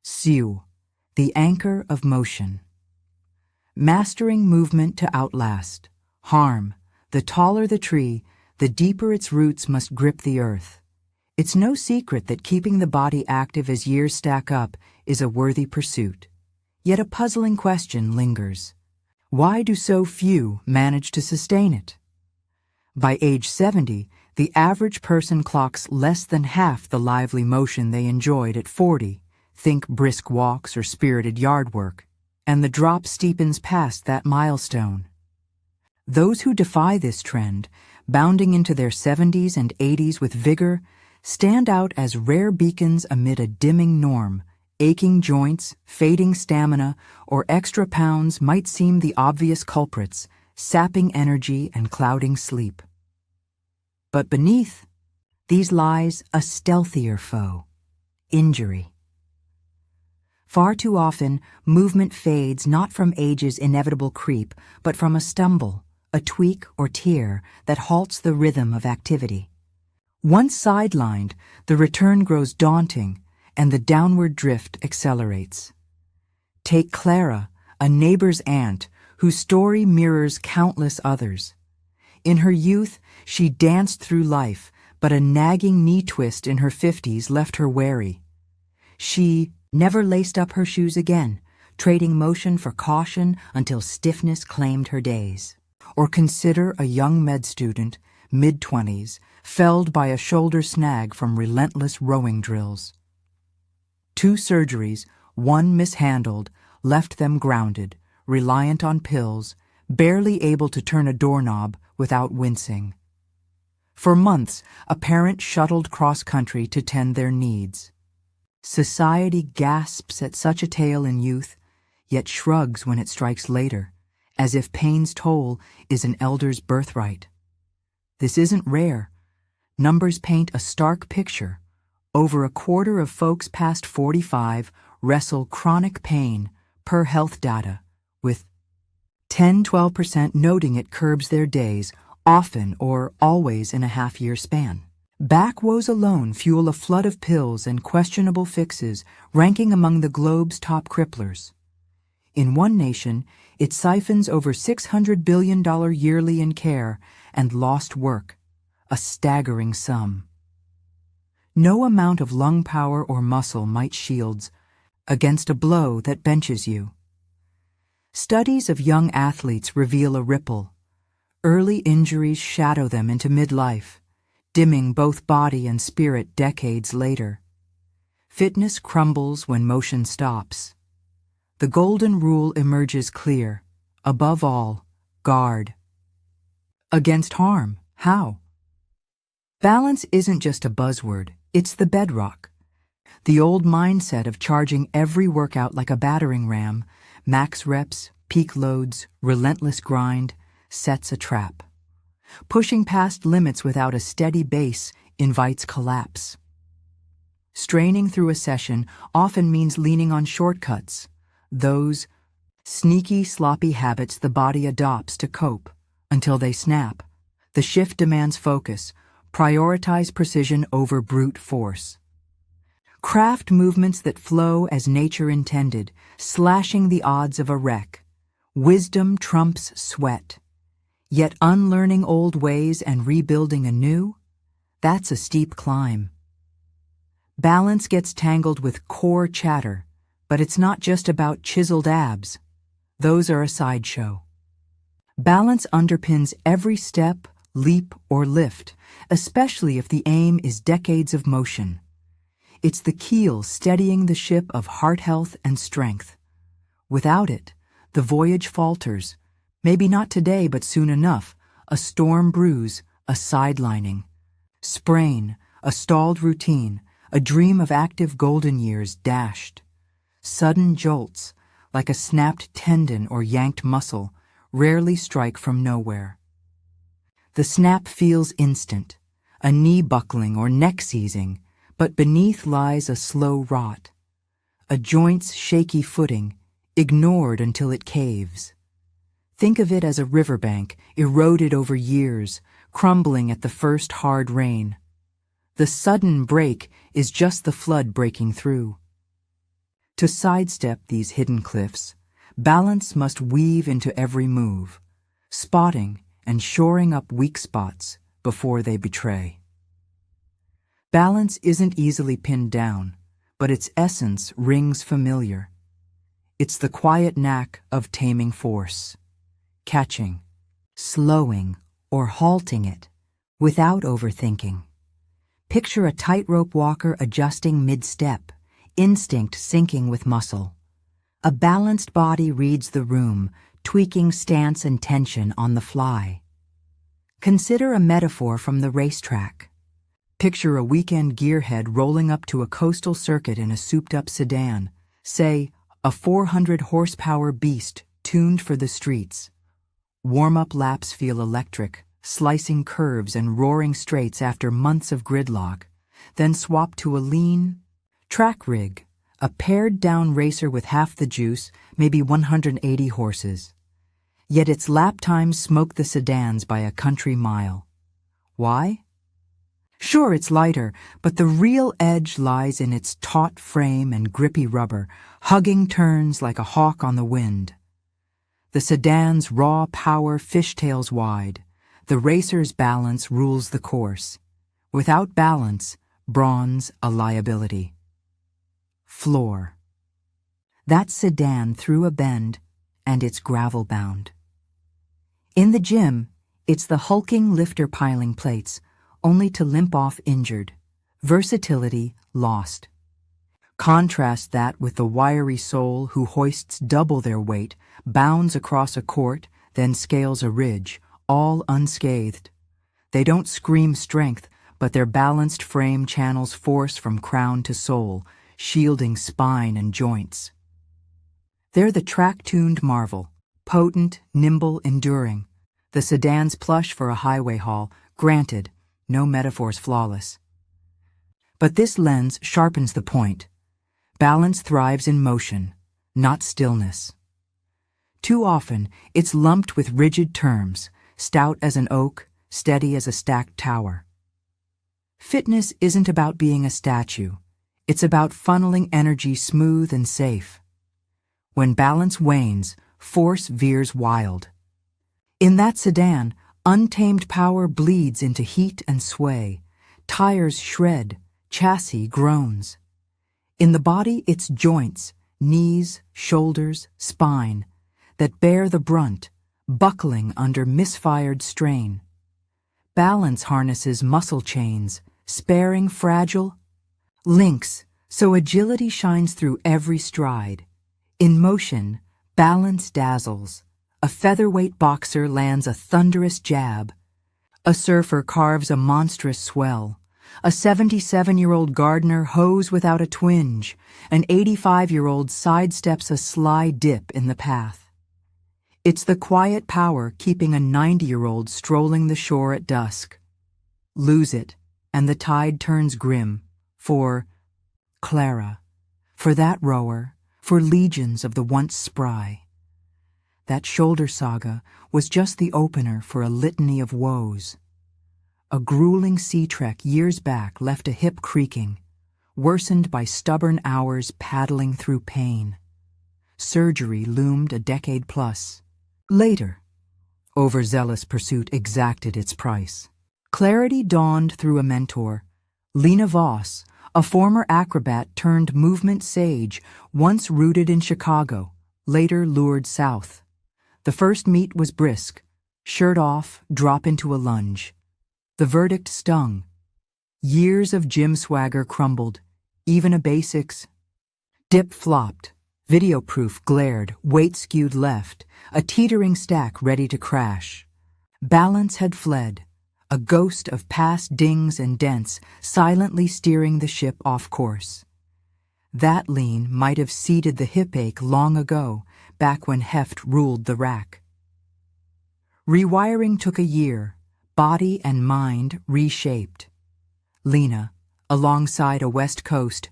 Siu, the anchor of motion. Mastering movement to outlast. Harm, the taller the tree, the deeper its roots must grip the earth. It's no secret that keeping the body active as years stack up is a worthy pursuit. Yet a puzzling question lingers. Why do so few manage to sustain it? By age 70, the average person clocks less than half the lively motion they enjoyed at 40, think brisk walks or spirited yard work, and the drop steepens past that milestone. Those who defy this trend, bounding into their 70s and 80s with vigor, stand out as rare beacons amid a dimming norm. Aching joints, fading stamina, or extra pounds might seem the obvious culprits, sapping energy and clouding sleep. But beneath these lies a stealthier foe: injury. Far too often, movement fades not from age's inevitable creep, but from a stumble, a tweak or tear that halts the rhythm of activity. Once sidelined, the return grows daunting, and the downward drift accelerates. Take Clara, a neighbor's aunt, whose story mirrors countless others. In her youth, she danced through life, but a nagging knee twist in her 50s left her wary. She never laced up her shoes again, trading motion for caution until stiffness claimed her days. Or consider a young med student, mid-20s, felled by a shoulder snag from relentless rowing drills. 2 surgeries, one mishandled, left them grounded, reliant on pills, barely able to turn a doorknob without wincing. For months, a parent shuttled cross-country to tend their needs. Society gasps at such a tale in youth, yet shrugs when it strikes later, as if pain's toll is an elder's birthright. This isn't rare. Numbers paint a stark picture. Over a quarter of folks past 45 wrestle chronic pain, per health data, with 10–12% noting it curbs their days, often or always in a half-year span. Back woes alone fuel a flood of pills and questionable fixes, ranking among the globe's top cripplers. In one nation, it siphons over $600 billion yearly in care and lost work, a staggering sum. No amount of lung power or muscle might shields against a blow that benches you. Studies of young athletes reveal a ripple. Early injuries shadow them into midlife, dimming both body and spirit decades later. Fitness crumbles when motion stops. The golden rule emerges clear. Above all, guard. Against harm, how? Balance isn't just a buzzword, it's the bedrock. The old mindset of charging every workout like a battering ram, max reps, peak loads, relentless grind, sets a trap. Pushing past limits without a steady base invites collapse. Straining through a session often means leaning on shortcuts, those sneaky, sloppy habits the body adopts to cope until they snap. The shift demands focus. Prioritize precision over brute force. Craft movements that flow as nature intended, slashing the odds of a wreck. Wisdom trumps sweat. Yet unlearning old ways and rebuilding anew? That's a steep climb. Balance gets tangled with core chatter, but it's not just about chiseled abs. Those are a sideshow. Balance underpins every step, leap, or lift, especially if the aim is decades of motion. It's the keel steadying the ship of heart health and strength. Without it, the voyage falters. Maybe not today, but soon enough. A storm bruise, a sidelining. Sprain, a stalled routine, a dream of active golden years dashed. Sudden jolts, like a snapped tendon or yanked muscle, rarely strike from nowhere. The snap feels instant, a knee buckling or neck seizing, but beneath lies a slow rot. A joint's shaky footing, ignored until it caves. Think of it as a riverbank, eroded over years, crumbling at the first hard rain. The sudden break is just the flood breaking through. To sidestep these hidden cliffs, balance must weave into every move, spotting and shoring up weak spots before they betray. Balance isn't easily pinned down, but its essence rings familiar. It's the quiet knack of taming force, catching, slowing, or halting it without overthinking. Picture a tightrope walker adjusting mid-step, instinct syncing with muscle. A balanced body reads the room, tweaking stance and tension on the fly. Consider a metaphor from the racetrack. Picture a weekend gearhead rolling up to a coastal circuit in a souped-up sedan, say, a 400-horsepower beast tuned for the streets. Warm-up laps feel electric, slicing curves and roaring straights after months of gridlock, then swap to a lean track rig, a pared-down racer with half the juice, maybe 180 horses. Yet its lap times smoke the sedans by a country mile. Why? Sure, it's lighter, but the real edge lies in its taut frame and grippy rubber, hugging turns like a hawk on the wind. The sedan's raw power fishtails wide. The racer's balance rules the course. Without balance, brawn's a liability. Floor. That sedan through a bend, and it's gravel-bound. In the gym, it's the hulking lifter piling plates, only to limp off injured. Versatility lost. Contrast that with the wiry soul who hoists double their weight, bounds across a court, then scales a ridge, all unscathed. They don't scream strength, but their balanced frame channels force from crown to sole, shielding spine and joints. They're the track-tuned marvel, potent, nimble, enduring. The sedan's plush for a highway haul, granted, no metaphor's flawless. But this lens sharpens the point. Balance thrives in motion, not stillness. Too often, it's lumped with rigid terms, stout as an oak, steady as a stacked tower. Fitness isn't about being a statue. It's about funneling energy smooth and safe. When balance wanes, force veers wild. In that sedan, untamed power bleeds into heat and sway. Tires shred, chassis groans. In the body, it's joints, knees, shoulders, spine, that bear the brunt, buckling under misfired strain. Balance harnesses muscle chains, sparing fragile links, so agility shines through every stride. In motion, balance dazzles. A featherweight boxer lands a thunderous jab. A surfer carves a monstrous swell. A 77-year-old gardener hoes without a twinge. An 85-year-old sidesteps a sly dip in the path. It's the quiet power keeping a 90-year-old strolling the shore at dusk. Lose it, and the tide turns grim. For Clara, for that rower, for legions of the once spry. That shoulder saga was just the opener for a litany of woes. A grueling sea trek years back left a hip creaking, worsened by stubborn hours paddling through pain. Surgery loomed a decade plus. Later, overzealous pursuit exacted its price. Clarity dawned through a mentor. Lena Voss, a former acrobat turned movement sage, once rooted in Chicago, later lured south. The first meet was brisk. Shirt off, drop into a lunge. The verdict stung. Years of gym swagger crumbled. Even a basics dip flopped. Video proof glared, weight skewed left, a teetering stack ready to crash. Balance had fled, a ghost of past dings and dents silently steering the ship off course. That lean might have seeded the hip ache long ago, back when heft ruled the rack. Rewiring took a year, body and mind reshaped. Lena, alongside a West Coast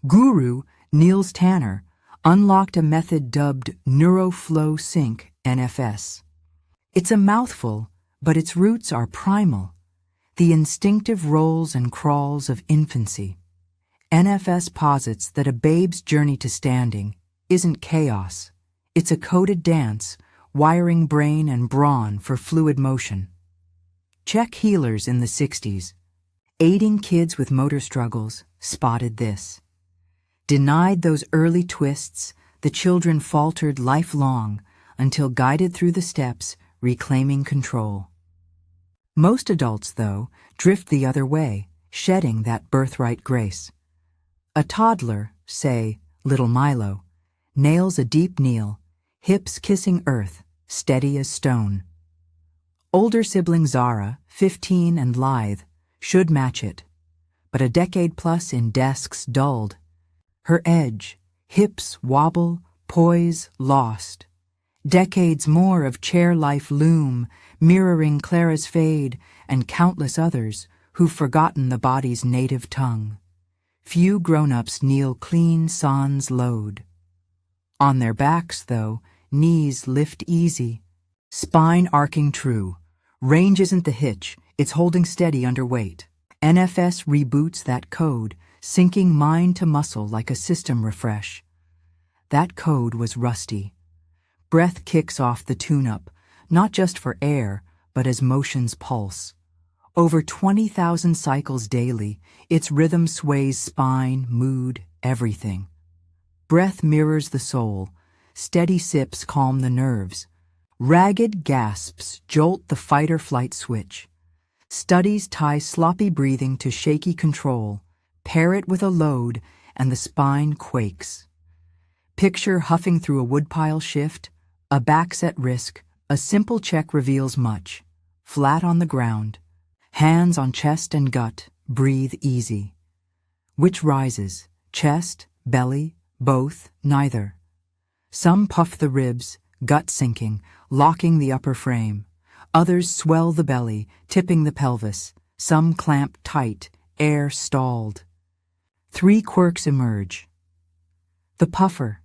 guru, Niels Tanner, unlocked a method dubbed NeuroFlow Sync NFS. It's a mouthful, but its roots are primal, the instinctive rolls and crawls of infancy. NFS posits that a babe's journey to standing isn't chaos. It's a coded dance, wiring brain and brawn for fluid motion. Czech healers in the 60s, aiding kids with motor struggles, spotted this. Denied those early twists, the children faltered lifelong until guided through the steps, reclaiming control. Most adults, though, drift the other way, shedding that birthright grace. A toddler, say, little Milo, nails a deep kneel, hips kissing earth, steady as stone. Older sibling Zara, 15 and lithe, should match it, but a decade plus in desks dulled. Her edge, hips wobble, poise lost. Decades more of chair life loom, mirroring Clara's fade and countless others who've forgotten the body's native tongue. Few grown-ups kneel clean sans load. On their backs, though, knees lift easy, spine arcing true. Range isn't the hitch, it's holding steady under weight. NFS reboots that code, syncing mind to muscle like a system refresh. That code was rusty. Breath kicks off the tune-up, not just for air, but as motion's pulse. Over 20,000 cycles daily, its rhythm sways spine, mood, everything. Breath mirrors the soul. Steady sips calm the nerves. Ragged gasps jolt the fight-or-flight switch. Studies tie sloppy breathing to shaky control. Pair it with a load, and the spine quakes. Picture huffing through a woodpile shift. A back's at risk. A simple check reveals much. Flat on the ground. Hands on chest and gut. Breathe easy. Which rises? Chest? Belly? Both? Neither. Some puff the ribs, gut sinking, locking the upper frame. Others swell the belly, tipping the pelvis. Some clamp tight, air stalled. 3 quirks emerge. The puffer.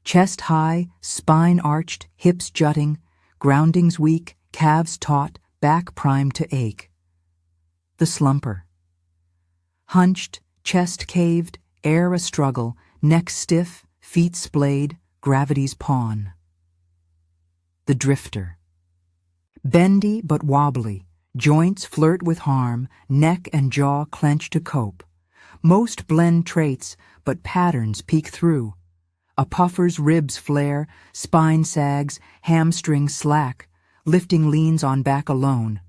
Chest high, spine arched, hips jutting, groundings weak, calves taut, back primed to ache. The slumper. Hunched, chest caved, air a struggle, neck stiff, feet splayed, gravity's pawn. The drifter. Bendy but wobbly, joints flirt with harm, neck and jaw clench to cope. Most blend traits, but patterns peek through. A puffer's ribs flare, spine sags, hamstrings slack, lifting leans on back alone.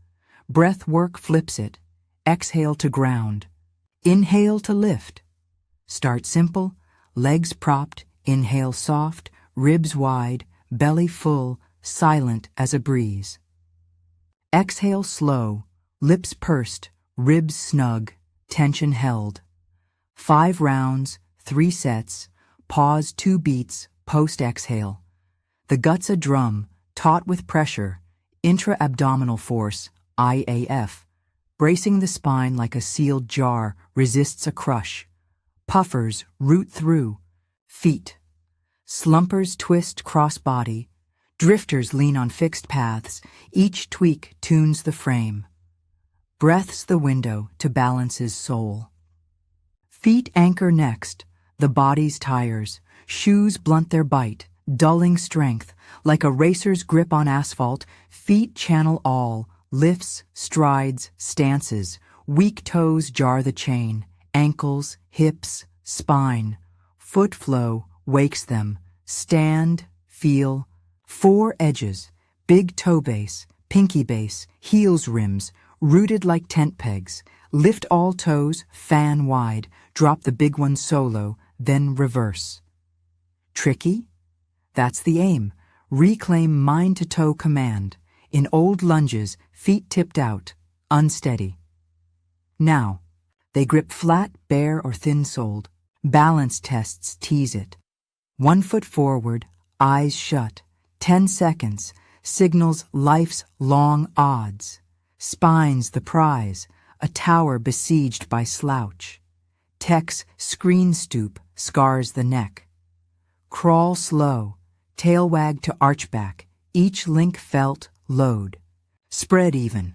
Breath work flips it. Exhale to ground. Inhale to lift. Start simple, legs propped, inhale soft, ribs wide, belly full, silent as a breeze. Exhale slow, lips pursed, ribs snug, tension held. 5 rounds, 3 sets, pause 2 beats, post-exhale. The gut's a drum, taut with pressure, intra-abdominal force, IAF. Bracing the spine like a sealed jar resists a crush. Puffers root through. Feet. Slumpers twist cross-body. Drifters lean on fixed paths. Each tweak tunes the frame. Breath's the window to balance's soul. Feet anchor next. The body's tires. Shoes blunt their bite, dulling strength. Like a racer's grip on asphalt, feet channel all. Lifts, strides, stances. Weak toes jar the chain. Ankles, hips, spine. Foot flow wakes them. Stand, feel. 4 edges. Big toe base, pinky base, heels rims, rooted like tent pegs. Lift all toes, fan wide. Drop the big one solo, then reverse. Tricky? That's the aim. Reclaim mind-to-toe command. In old lunges, feet tipped out, unsteady. Now, they grip flat, bare, or thin-soled. Balance tests tease it. 1 foot forward, eyes shut. 10 seconds, signals life's long odds. Spine's the prize, a tower besieged by slouch. Tech's screen stoop scars the neck. Crawl slow, tail wag to archback, each link felt, load. Spread even.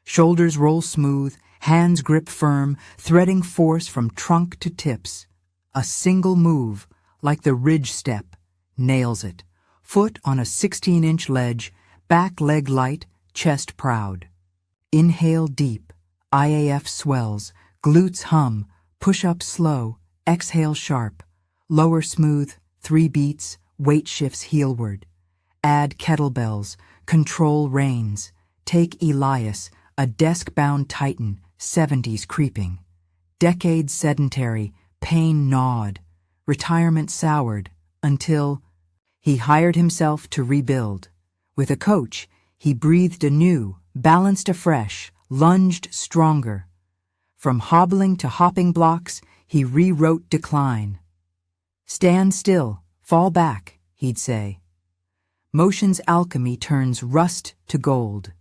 Shoulders roll smooth, Hands grip firm, threading force from trunk to tips. A single move, like the ridge step, nails it. Foot on a 16-inch ledge, back leg light, chest proud. Inhale deep, IAF swells, glutes hum, push up slow, exhale sharp. Lower smooth, 3 beats, weight shifts heelward. Add kettlebells, control reins. Take Elias, a desk-bound titan, 70s creeping. Decades sedentary, pain gnawed. Retirement soured, until he hired himself to rebuild. With a coach, he breathed anew, balanced afresh, lunged stronger. From hobbling to hopping blocks, he rewrote decline. Stand still, fall back, he'd say. Motion's alchemy turns rust to gold.